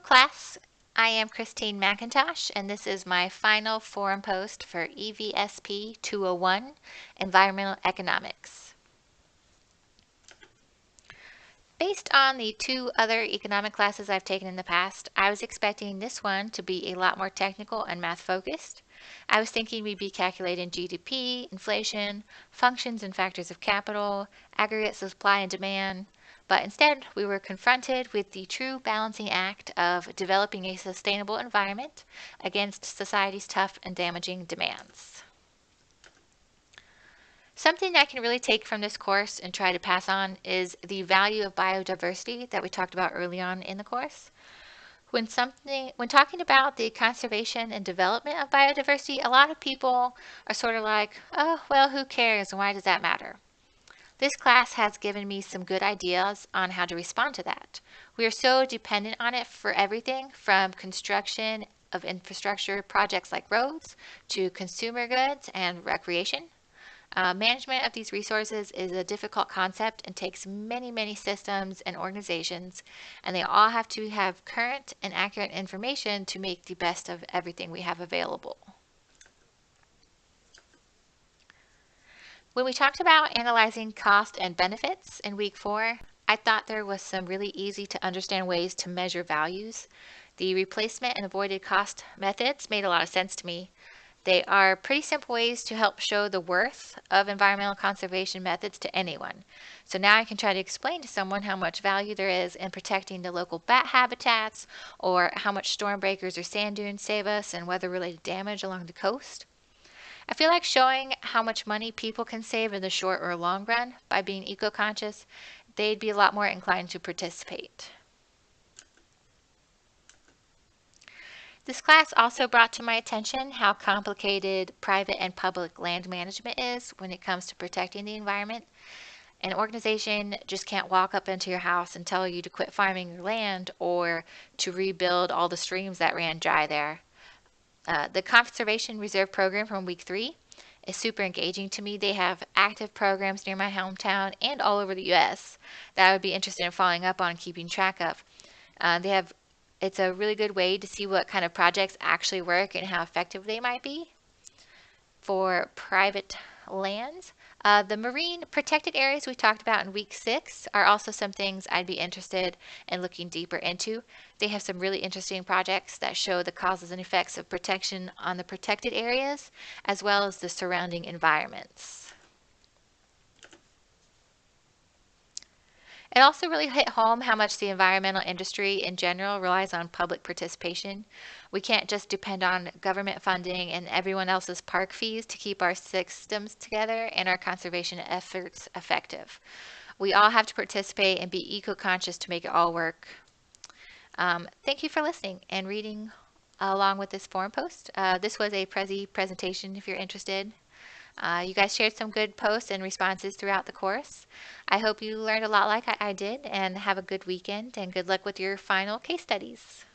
class, I am Christine McIntosh, and this is my final forum post for EVSP 201, Environmental Economics. Based on the two other economic classes I've taken in the past, I was expecting this one to be a lot more technical and math focused. I was thinking we'd be calculating GDP, inflation, functions and factors of capital, aggregate supply and demand, but instead we were confronted with the true balancing act of developing a sustainable environment against society's tough and damaging demands. Something I can really take from this course and try to pass on is the value of biodiversity that we talked about early on in the course. When talking about the conservation and development of biodiversity, a lot of people are sort of like, oh, well, who cares and why does that matter? This class has given me some good ideas on how to respond to that. We are so dependent on it for everything from construction of infrastructure projects like roads to consumer goods and recreation. Management of these resources is a difficult concept and takes many, many systems and organizations, and they all have to have current and accurate information to make the best of everything we have available. When we talked about analyzing cost and benefits in week 4, I thought there was some really easy to understand ways to measure values. The replacement and avoided cost methods made a lot of sense to me. They are pretty simple ways to help show the worth of environmental conservation methods to anyone. So now I can try to explain to someone how much value there is in protecting the local bat habitats, or how much storm breakers or sand dunes save us and weather-related damage along the coast. I feel like showing how much money people can save in the short or long run by being eco-conscious, they'd be a lot more inclined to participate. This class also brought to my attention how complicated private and public land management is when it comes to protecting the environment. An organization just can't walk up into your house and tell you to quit farming your land or to rebuild all the streams that ran dry there. The Conservation Reserve Program from week 3 is super engaging to me. They have active programs near my hometown and all over the U.S. that I would be interested in following up on and keeping track of. It's a really good way to see what kind of projects actually work and how effective they might be. For private lands, the marine protected areas we talked about in week 6 are also some things I'd be interested in looking deeper into. They have some really interesting projects that show the causes and effects of protection on the protected areas as well as the surrounding environments. It also really hit home how much the environmental industry in general relies on public participation. We can't just depend on government funding and everyone else's park fees to keep our systems together and our conservation efforts effective. We all have to participate and be eco-conscious to make it all work. Thank you for listening and reading along with this forum post. This was a Prezi presentation if you're interested. You guys shared some good posts and responses throughout the course. I hope you learned a lot like I did, and have a good weekend and good luck with your final case studies.